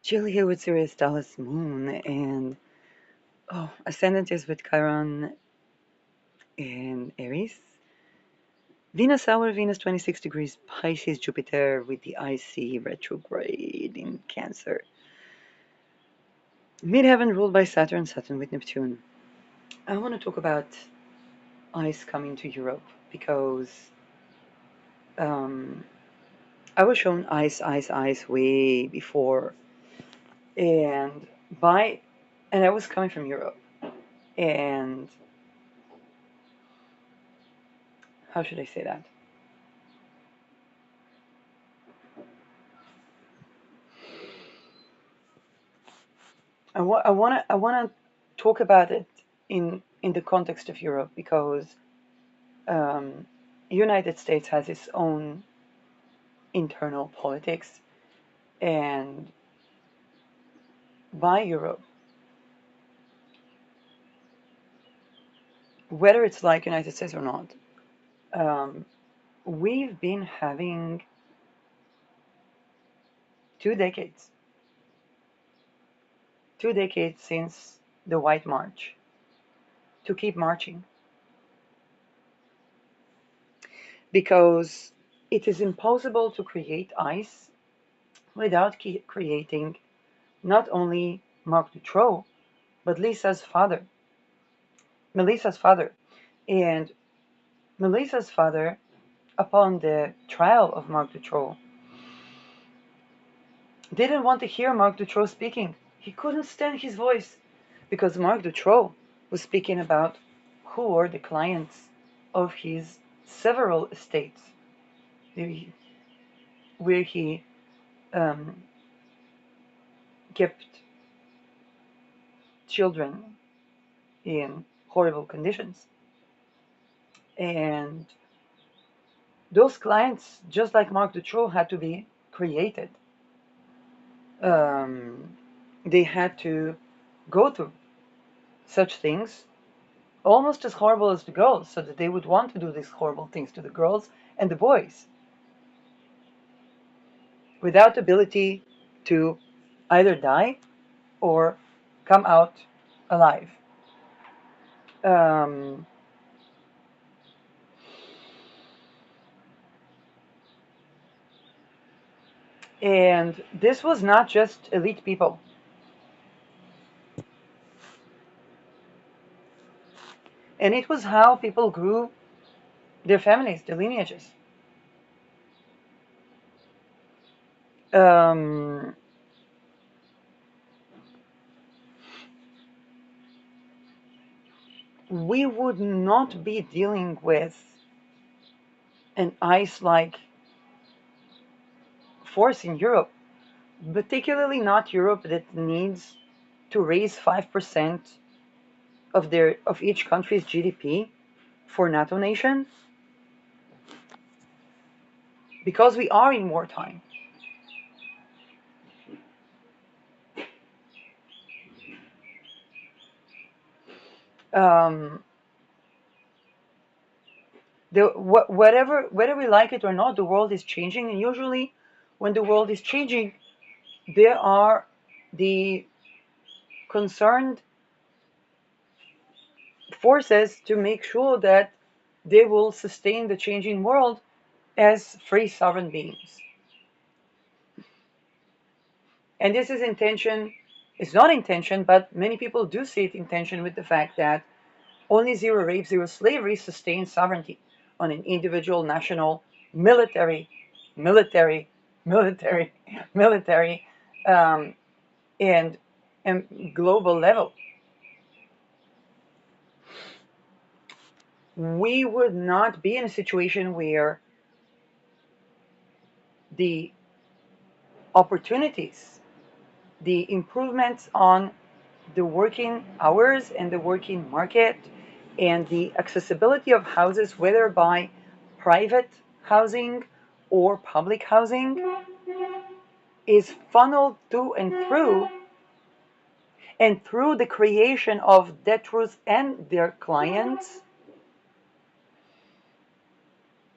Jill here with Sirius Dallas Moon, and Ascendant is with Chiron in Aries. Venus hour, Venus 26 degrees Pisces, Jupiter with the IC retrograde in Cancer. Midheaven ruled by Saturn, Saturn with Neptune. I want to talk about ice coming to Europe because um, I was shown ice way before, and by and I was coming from Europe, and how should I say that? I wanna talk about it in the context of Europe because um, United States has its own internal politics, and by Europe, whether it's like United States or not, um, we've been having 2 decades, 2 decades since the White March to keep marching because it is impossible to create ice without creating not only Marc Dutroux, but Melissa's father. And Melissa's father, upon the trial of Marc Dutroux, didn't want to hear Marc Dutroux speaking. He couldn't stand his voice because Marc Dutroux was speaking about who were the clients of his several estates, where he um, kept children in horrible conditions. And those clients, just like Marc Dutroux, had to be created. Um, they had to go through such things, almost as horrible as the girls, so that they would want to do these horrible things to the girls and the boys, without ability to either die or come out alive. Um, and this was not just elite people. And it was how people grew their families, their lineages. Um, we would not be dealing with an ice like force in Europe, particularly not Europe that needs to raise 5% of each country's GDP for NATO nations, because we are in wartime. Um, whether we like it or not, the world is changing, and usually, when the world is changing, there are the concerned forces to make sure that they will sustain the changing world as free sovereign beings. And this is intention, it's not intention, but many people do see it in tension with the fact that only zero rape, zero slavery sustains sovereignty on an individual, national, military, military, military, military, um, and, and global level. We would not be in a situation where the opportunities, the improvements on the working hours and the working market, and the accessibility of houses, whether by private housing or public housing, is funneled to and through the creation of debtors and their clients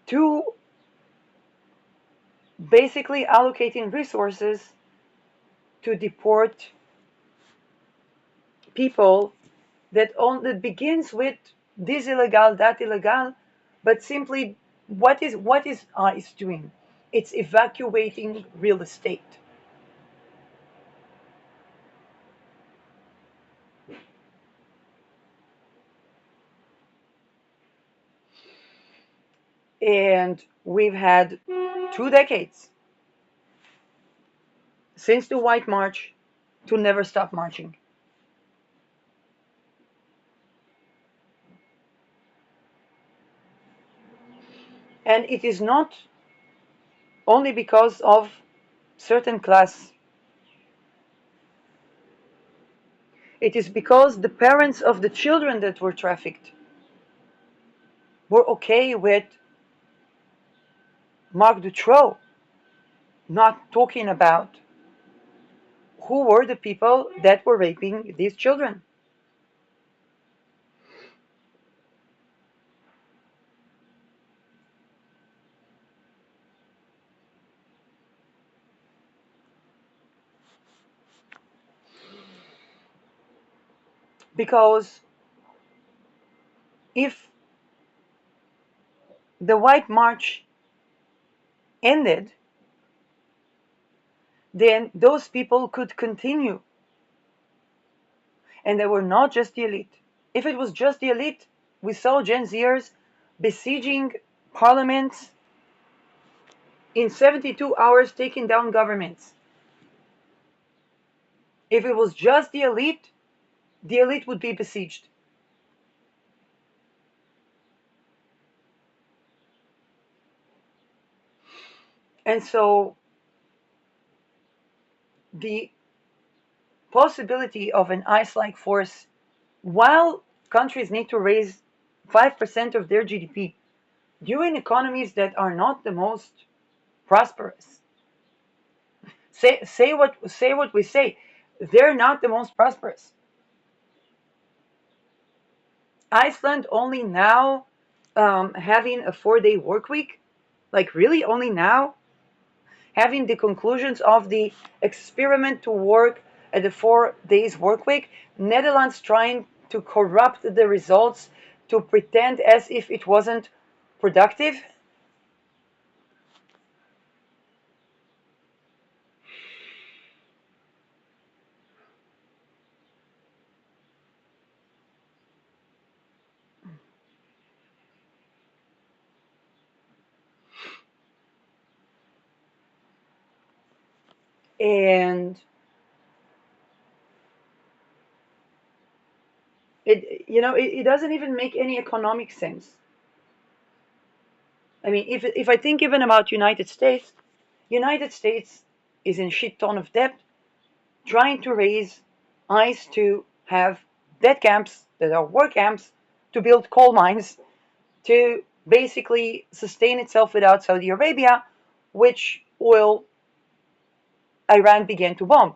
to basically allocating resources to deport people that begins with this illegal, that illegal, but simply what is ICE doing? It's evacuating real estate. And we've had 2 decades since the White March to never stop marching. And it is not only because of certain class. It is because the parents of the children that were trafficked were okay with Marc Dutroux not talking about who were the people that were raping these children. Because if the White March ended, then those people could continue. And they were not just the elite. If it was just the elite, we saw Gen Zers besieging parliaments in 72 hours, taking down governments. If it was just the elite would be besieged. And so the possibility of an ICE like force, while countries need to raise 5% of their GDP during economies that are not the most prosperous, say what we say, they're not the most prosperous. Iceland only now having a 4-day work week, like really only now having the conclusions of the experiment to work at the 4 days work week, Netherlands trying to corrupt the results to pretend as if it wasn't productive. And it doesn't even make any economic sense. I mean, if I think even about United States is in shit ton of debt, trying to raise ICE to have debt camps that are war camps, to build coal mines, to basically sustain itself without Saudi Arabia, which oil Iran began to bomb.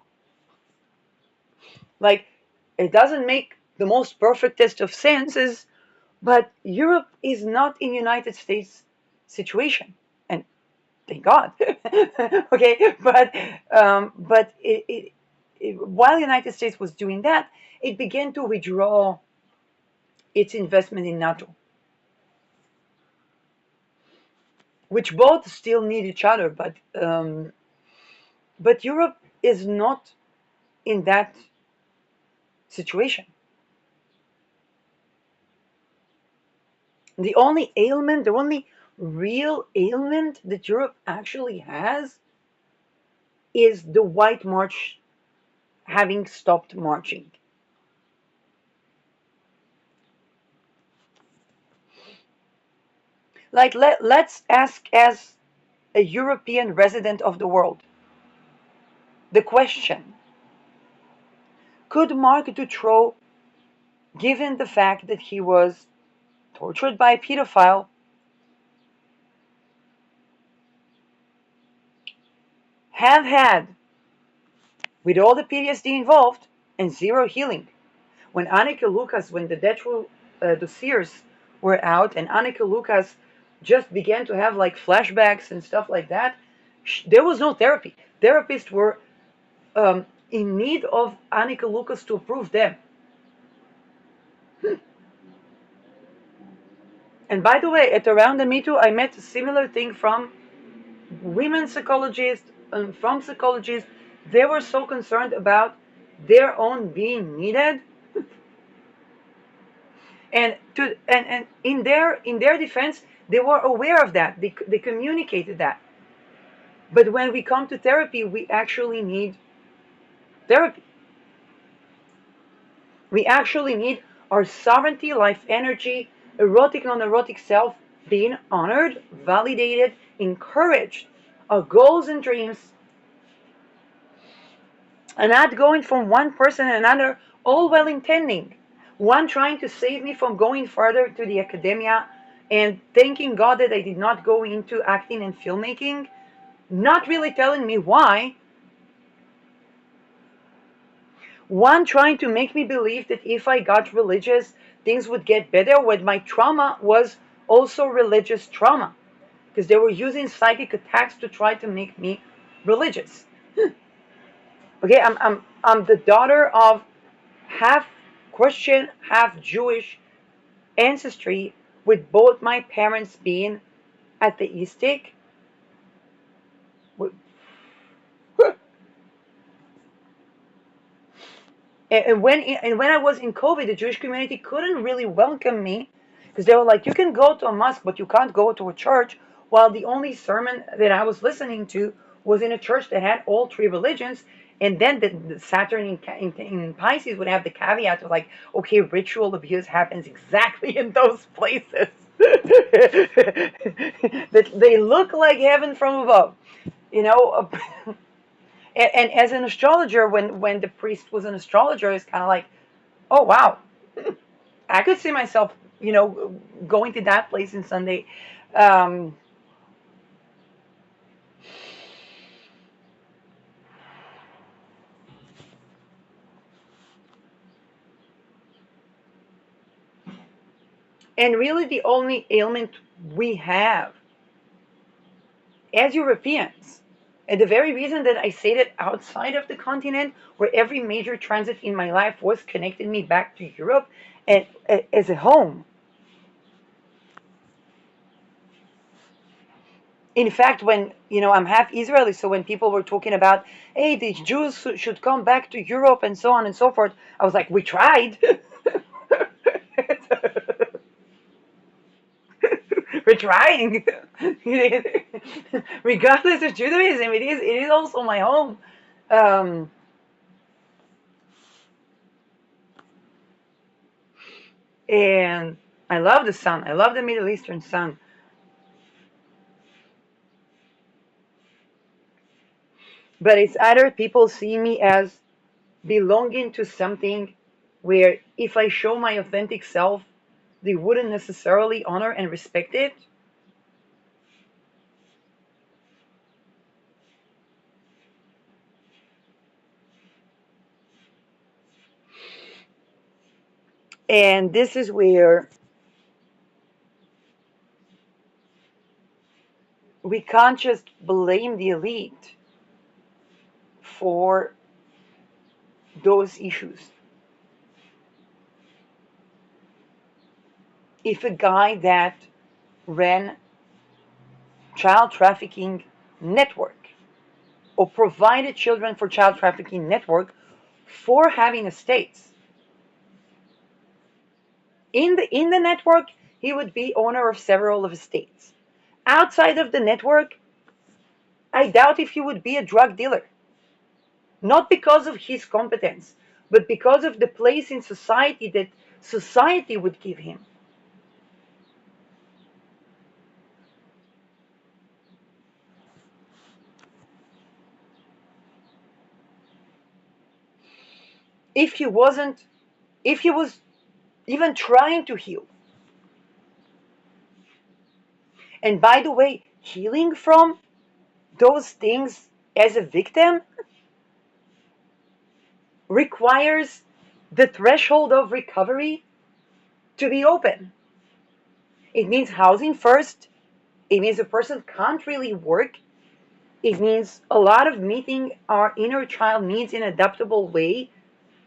Like, it doesn't make the most perfectest of senses, but Europe is not in United States situation, and thank God. Okay, but while United States was doing that, it began to withdraw its investment in NATO, which both still need each other, but Europe is not in that situation. The only real ailment that Europe actually has is the White March having stopped marching. Like, let's ask as a European resident of the world the question: could Marc Dutroux, given the fact that he was tortured by a pedophile, have had, with all the PTSD involved and zero healing, when Anneke Lucas, when the Detroit dossiers were out, and Anneke Lucas just began to have like flashbacks and stuff like that, there was no therapy. Therapists were in need of Annika Lucas to approve them. And by the way, at around the Me Too, I met a similar thing from women psychologists and from psychologists. They were so concerned about their own being needed, and in their defense, they were aware of that. They communicated that. But when we come to therapy, we actually need therapy. We actually need our sovereignty, life energy, erotic, non-erotic self being honored, validated, encouraged. Our goals and dreams, and not going from one person to another, all well intending. One trying to save me from going further to the academia and thanking God that I did not go into acting and filmmaking, not really telling me why. One trying to make me believe that if I got religious, things would get better, when my trauma was also religious trauma. Because they were using psychic attacks to try to make me religious. Okay, I'm the daughter of half Christian, half Jewish ancestry, with both my parents being atheistic. And when I was in COVID, the Jewish community couldn't really welcome me because they were like, "You can go to a mosque, but you can't go to a church." While the only sermon that I was listening to was in a church that had all three religions, and then the Saturn in Pisces would have the caveat of like, "Okay, ritual abuse happens exactly in those places." That they look like heaven from above, you know. And as an astrologer, when the priest was an astrologer, it's kind of like, oh wow, I could see myself, going to that place in Sunday. Um, and really, the only ailment we have as Europeans, and the very reason that I say that outside of the continent, where every major transit in my life was connecting me back to Europe and as a home. In fact, when I'm half Israeli, so when people were talking about, hey, the Jews should come back to Europe and so on and so forth, I was like, we tried. We're trying. Regardless of Judaism, it is also my home. Um, and I love the sun. I love the Middle Eastern sun. But it's either people see me as belonging to something where if I show my authentic self, they wouldn't necessarily honor and respect it. And this is where we can't just blame the elite for those issues. If a guy that ran child trafficking network or provided children for child trafficking network for having estates in the network, he would be owner of several of estates. Outside of the network, I doubt if he would be a drug dealer. Not because of his competence, but because of the place in society that society would give him. If he wasn't, if he was even trying to heal. And by the way, healing from those things as a victim requires the threshold of recovery to be open. It means housing first. It means a person can't really work It means a lot of meeting our inner child needs in an adaptable way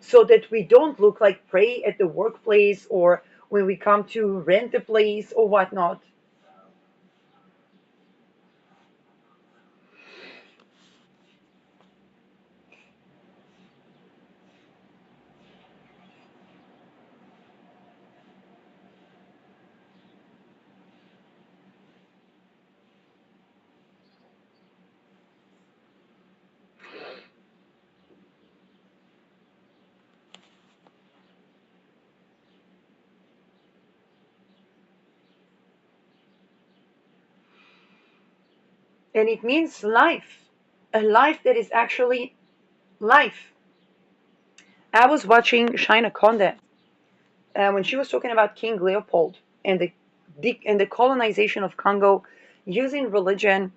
so that we don't look like prey at the workplace or when we come to rent a place or whatnot. And it means life, a life that is actually life. I was watching China Conde when she was talking about King Leopold and the colonization of Congo using religion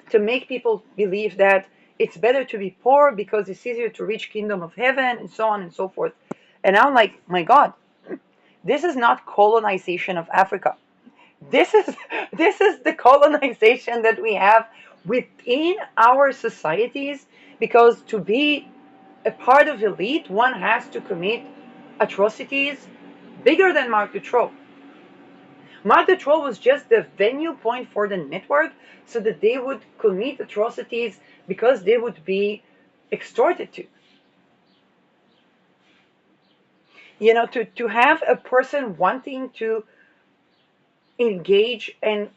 to make people believe that it's better to be poor because it's easier to reach kingdom of heaven and so on and so forth. And I'm like, my God, this is not colonization of Africa. This is this is the colonization that we have within our societies because to be a part of elite, one has to commit atrocities bigger than Marc Dutroux. Marc Dutroux was just the venue point for the network so that they would commit atrocities because they would be extorted to. To have a person wanting to engage and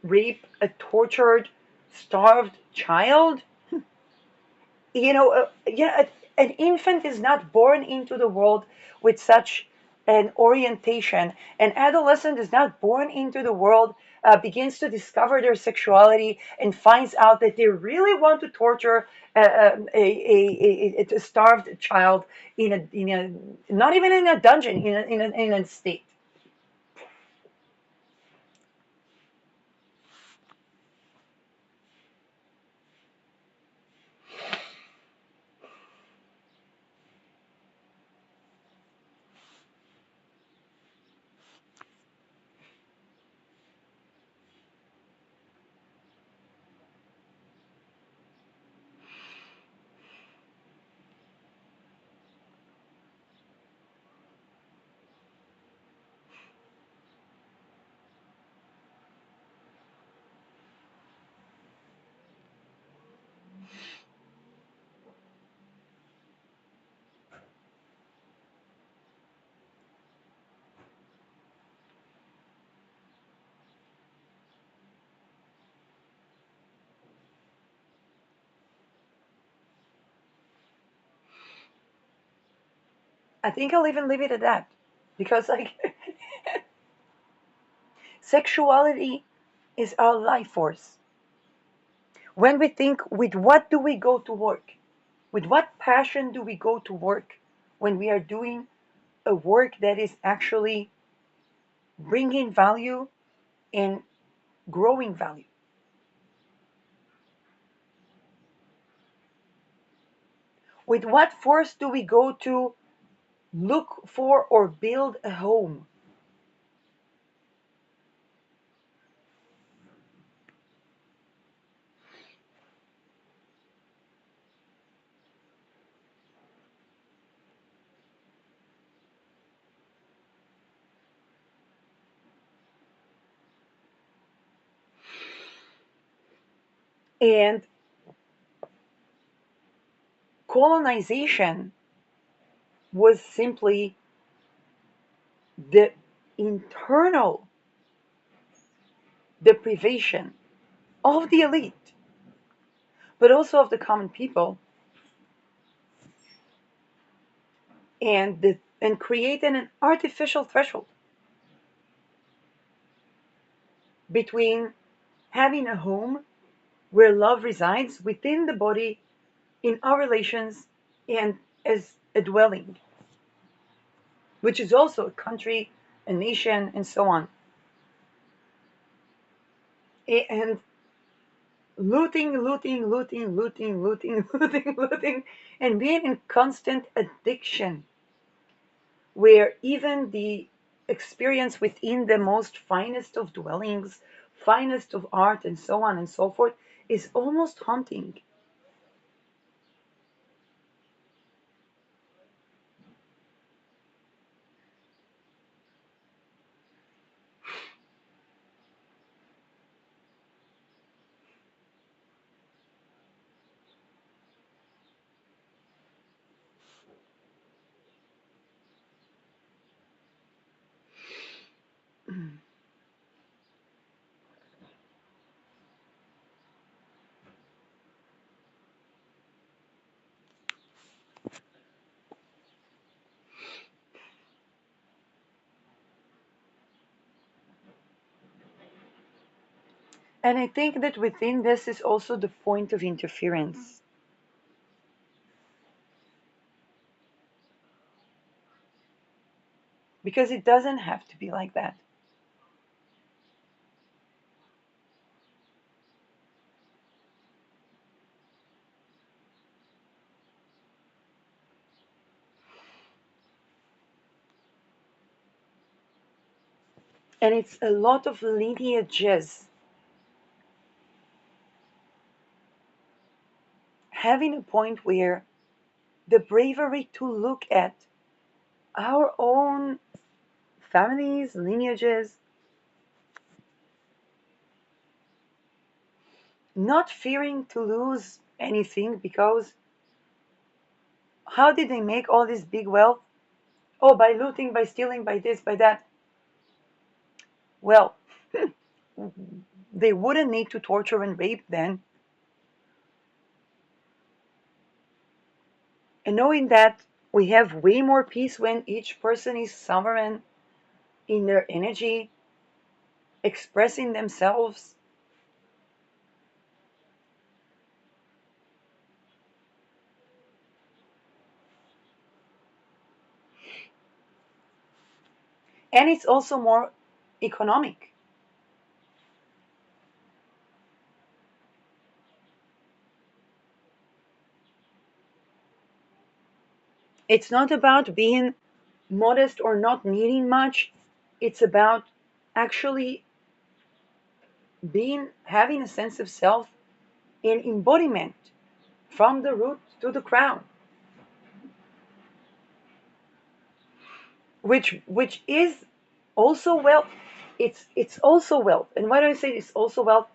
rape a tortured, starved child, an infant is not born into the world with such an orientation. An adolescent is not born into the world, begins to discover their sexuality, and finds out that they really want to torture a starved child not even in a dungeon, in a state. I think I'll even leave it at that because, like, sexuality is our life force. When we think, with what do we go to work? With what passion do we go to work when we are doing a work that is actually bringing value and growing value? With what force do we go to look for or build a home? And colonization was simply the internal deprivation of the elite, but also of the common people, and creating an artificial threshold between having a home where love resides within the body in our relations and as a dwelling, which is also a country, a nation, and so on. And looting, looting, looting, looting, looting, looting, looting, and being in constant addiction, where even the experience within the most finest of dwellings, finest of art, and so on and so forth, is almost haunting. And I think that within this is also the point of interference, because it doesn't have to be like that. And it's a lot of lineages. Having a point where the bravery to look at our own families, lineages, not fearing to lose anything because how did they make all this big wealth? Oh, by looting, by stealing, by this, by that. Well, they wouldn't need to torture and rape then. And knowing that we have way more peace when each person is sovereign in their energy, expressing themselves. And it's also more economic. It's not about being modest or not needing much. It's about actually being having a sense of self in embodiment from the root to the crown, which is also wealth. It's also wealth. And why do I say it's also wealth?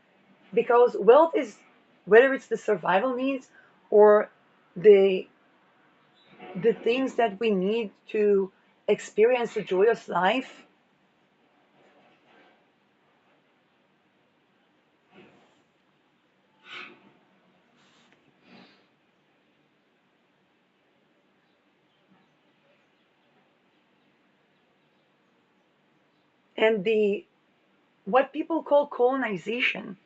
Because wealth is, whether it's the survival needs or the the things that we need to experience the joyous life. And the what people call colonization,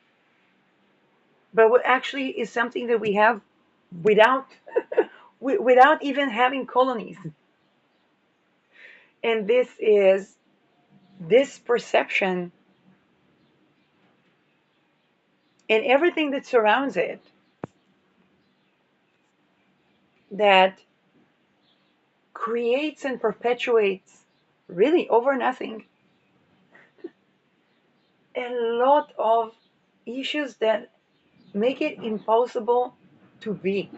but what actually is something that we have without without even having colonies. And this is this perception and everything that surrounds it that creates and perpetuates, really over nothing, a lot of issues that make it impossible to be.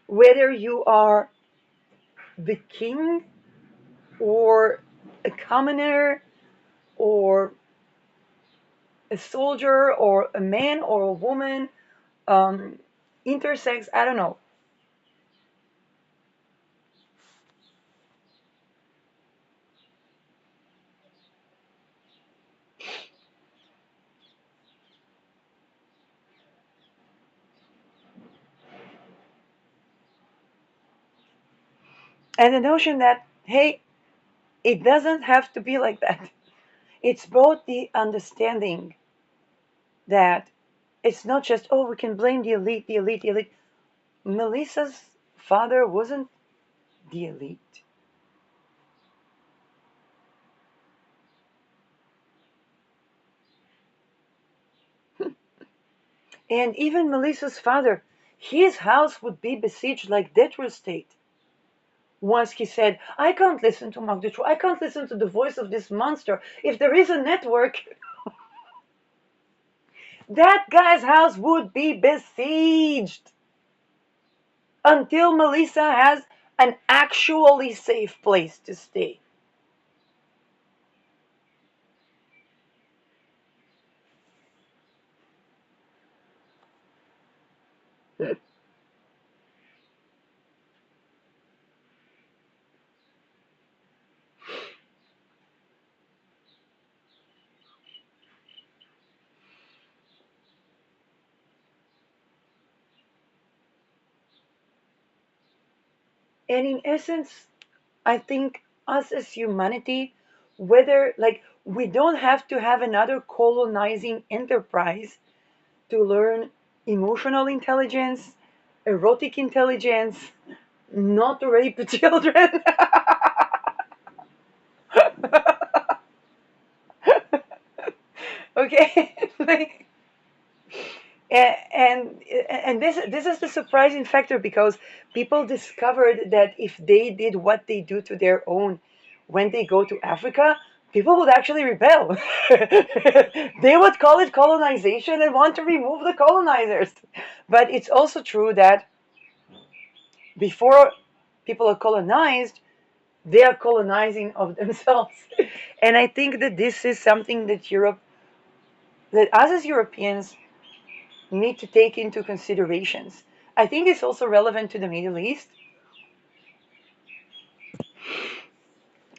Whether you are the king or a commoner or a soldier or a man or a woman, um, intersex, I don't know. And the notion that, hey, it doesn't have to be like that. It's both the understanding that it's not just, oh, we can blame the elite, the elite, the elite. Melissa's father wasn't the elite. And even Melissa's father, his house would be besieged like Detroit State. Once he said, I can't listen to Mark Dutroux. I can't listen to the voice of this monster. If there is a network, that guy's house would be besieged until Melissa has an actually safe place to stay. And in essence, I think us as humanity, whether like we don't have to have another colonizing enterprise to learn emotional intelligence, erotic intelligence, not to rape the children. Okay, like, and this is the surprising factor because people discovered that if they did what they do to their own when they go to Africa, people would actually rebel. They would call it colonization and want to remove the colonizers. But it's also true that before people are colonized, they are colonizing of themselves. And I think that this is something that that us as Europeans need to take into considerations. I think it's also relevant to the Middle East.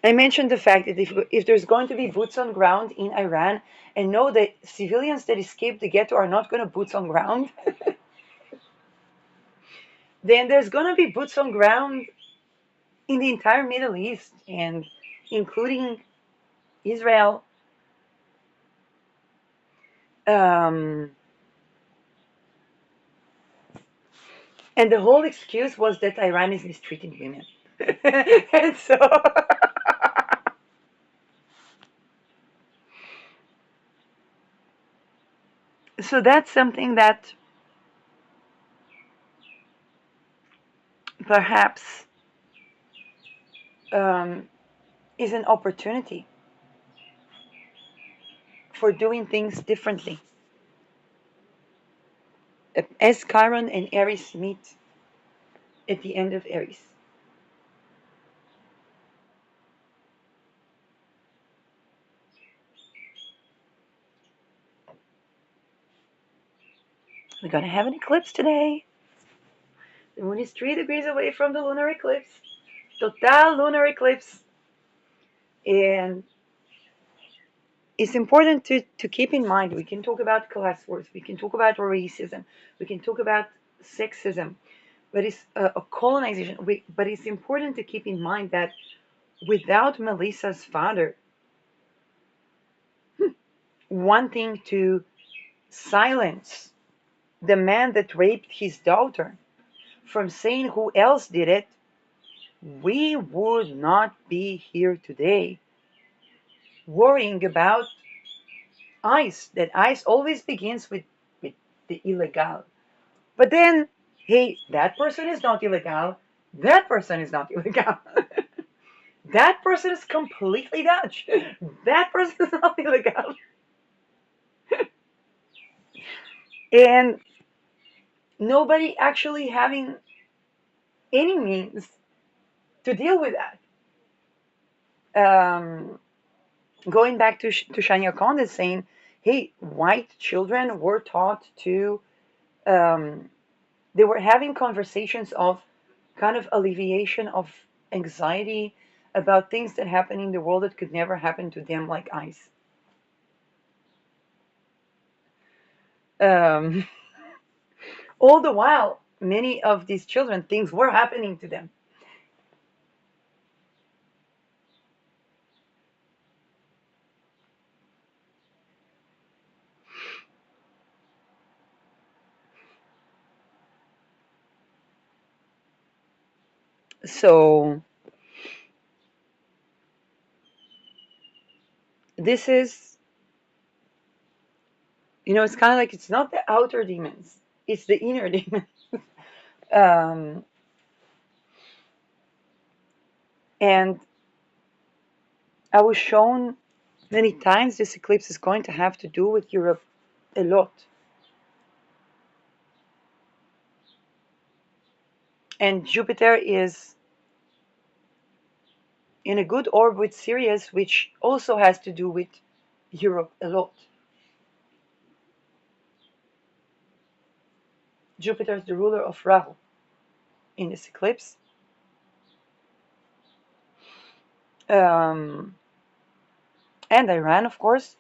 I mentioned the fact that if there's going to be boots on ground in Iran, and know that civilians that escape the ghetto are not going to boots on ground, then there's going to be boots on ground in the entire Middle East, and including Israel. Um, and the whole excuse was that Iran is mistreating women. And so that's something that perhaps um, is an opportunity for doing things differently. As Chiron and Aries meet at the end of Aries. We're going to have an eclipse today. The moon is 3 degrees away from the lunar eclipse. Total lunar eclipse. And it's important to keep in mind we can talk about class wars, we can talk about racism, we can talk about sexism, but it's a colonization. But it's important to keep in mind that without Melissa's father wanting to silence the man that raped his daughter from saying who else did it, we would not be here today worrying about ICE. That ICE always begins with the illegal. But then, hey, that person is not illegal. That person is not illegal. That person is completely Dutch. That person is not illegal. And nobody actually having any means to deal with that. Um, Going back to Shania Conde saying, hey, white children were taught to, um, they were having conversations of kind of alleviation of anxiety about things that happen in the world that could never happen to them, like ice. Um, all the while, many of these children, things were happening to them. So this is, it's kind of like it's not the outer demons, it's the inner demons. Um, and I was shown many times this eclipse is going to have to do with Europe a lot. And Jupiter is in a good orb with Sirius, which also has to do with Europe a lot. Jupiter is the ruler of Rahu in this eclipse. Um, and Iran, of course.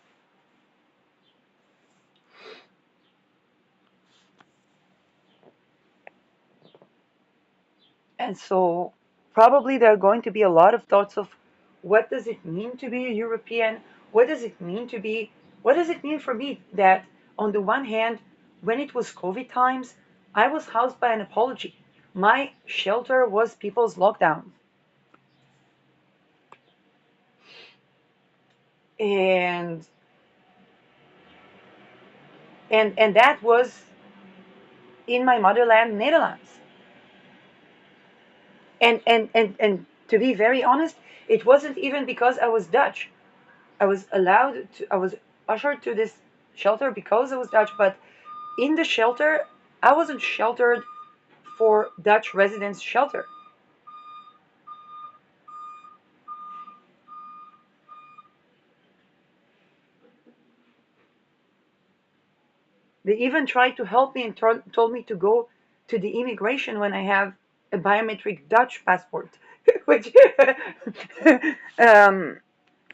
And so probably there are going to be a lot of thoughts of what does it mean to be a European? What does it mean to be? What does it mean for me that on the one hand, when it was COVID times, I was housed by an apology. My shelter was people's lockdown. And and that was in my motherland, Netherlands. And to be very honest, it wasn't even because I was Dutch. I was ushered to this shelter because I was Dutch, but in the shelter, I wasn't sheltered for Dutch residents shelter. They even tried to help me and told me to go to the immigration when I have a biometric Dutch passport, which um,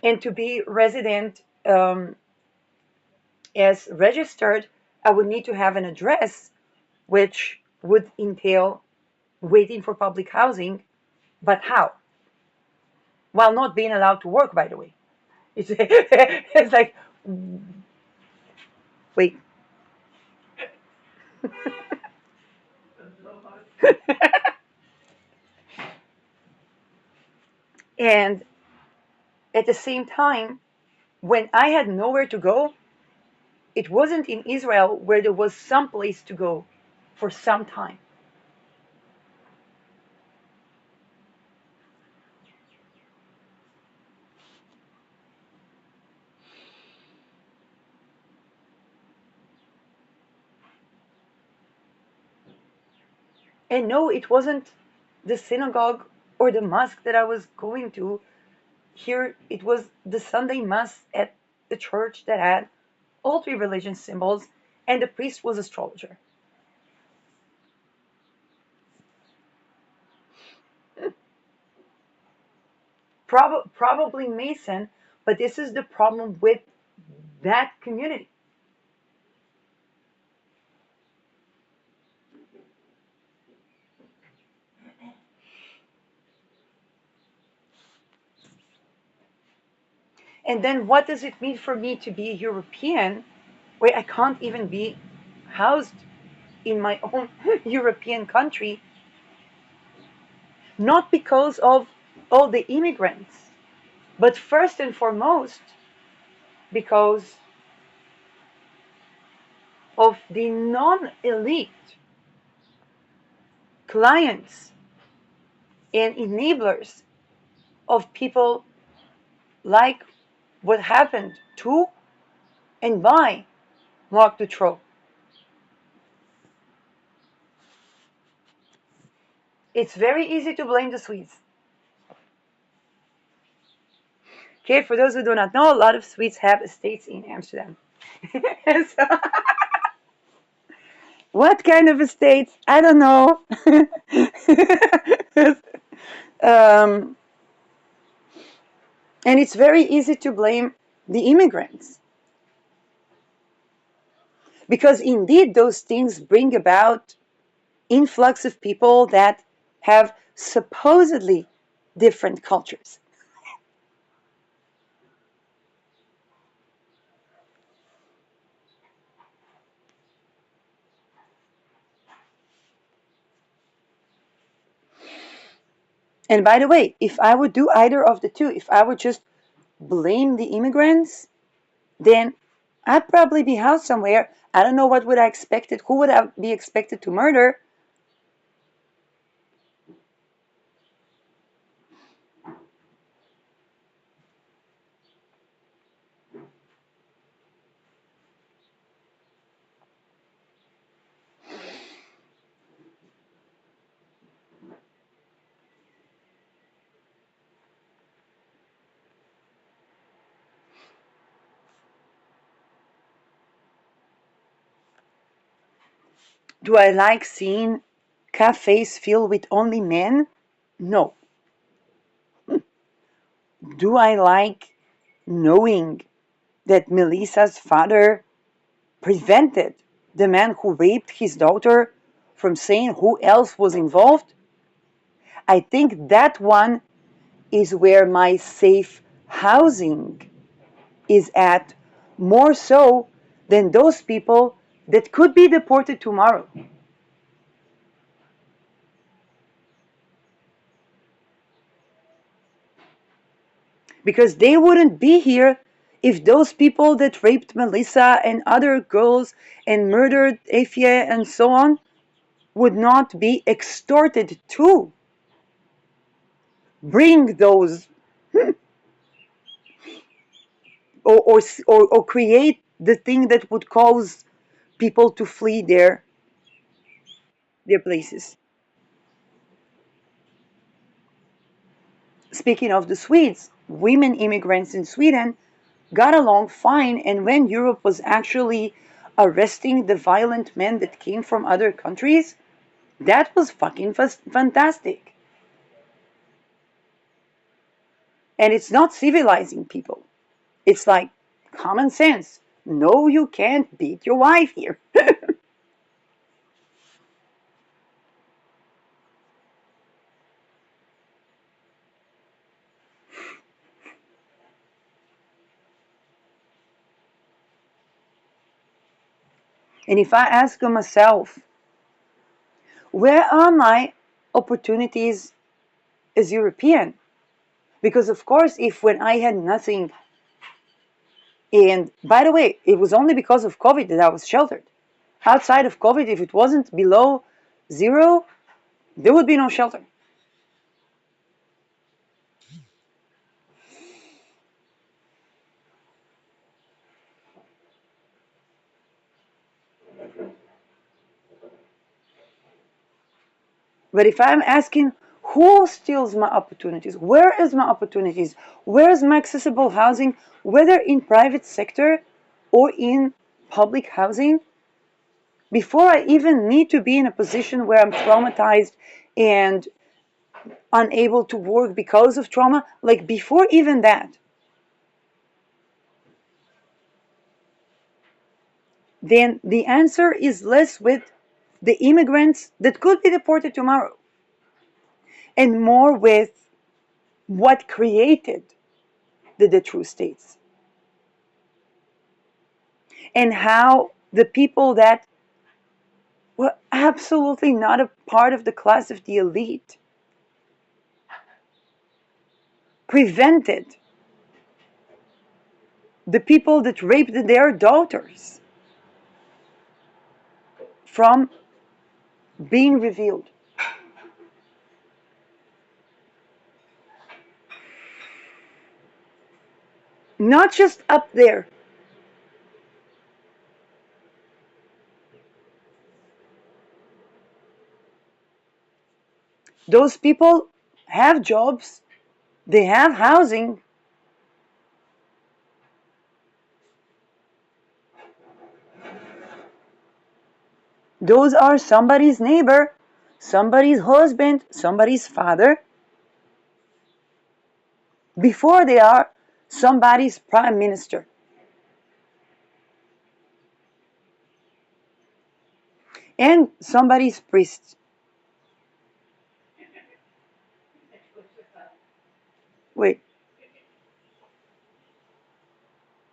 and to be resident as registered, I would need to have an address, which would entail waiting for public housing. But how? While not being allowed to work, by the way. It's, it's like, wait. And at the same time, when I had nowhere to go, it wasn't in Israel where there was some place to go for some time. And no, it wasn't the synagogue or the mosque that I was going to. Here, it was the Sunday Mass at the church that had all three religion symbols, and the priest was astrologer. Probably Mason, but this is the problem with that community. And then what does it mean for me to be a European where I can't even be housed in my own European country? Not because of all the immigrants, but first and foremost because of the non elite clients and enablers of people like what happened to and by Marc Dutroux. It's very easy to blame the Swedes. Okay, for those who do not know, a lot of Swedes have estates in Amsterdam. So, what kind of estates? I don't know. um, and it's very easy to blame the immigrants because indeed those things bring about influx of people that have supposedly different cultures. And by the way, if I would do either of the two, if I would just blame the immigrants, then I'd probably be housed somewhere. I don't know what would I expected. Who would I be expected to murder? Do I like seeing cafes filled with only men? No. Do I like knowing that Melissa's father prevented the man who raped his daughter from saying who else was involved? I think that one is where my safe housing is at, more so than those people that could be deported tomorrow. Because they wouldn't be here if those people that raped Melissa and other girls and murdered Afia and so on would not be extorted to bring those or create the thing that would cause people to flee their places. Speaking of the Swedes, women immigrants in Sweden got along fine, and when Europe was actually arresting the violent men that came from other countries, that was fucking fantastic. And it's not civilizing people. It's like common sense. No, you can't beat your wife here. And if I ask myself, where are my opportunities as European? Because, of course, if when I had nothing, and by the way, it was only because of COVID that I was sheltered. Outside of COVID, if it wasn't below zero, there would be no shelter. But if I'm asking who steals my opportunities, where is my opportunities, where is my accessible housing, whether in private sector or in public housing, before I even need to be in a position where I'm traumatized and unable to work because of trauma, like before even that, then the answer is less with the immigrants that could be deported tomorrow and more with what created the true states and how the people that were absolutely not a part of the class of the elite prevented the people that raped their daughters from being revealed. Not just up there. Those people have jobs, they have housing. Those are somebody's neighbor, somebody's husband, somebody's father, before they are somebody's prime minister and somebody's priest. Wait,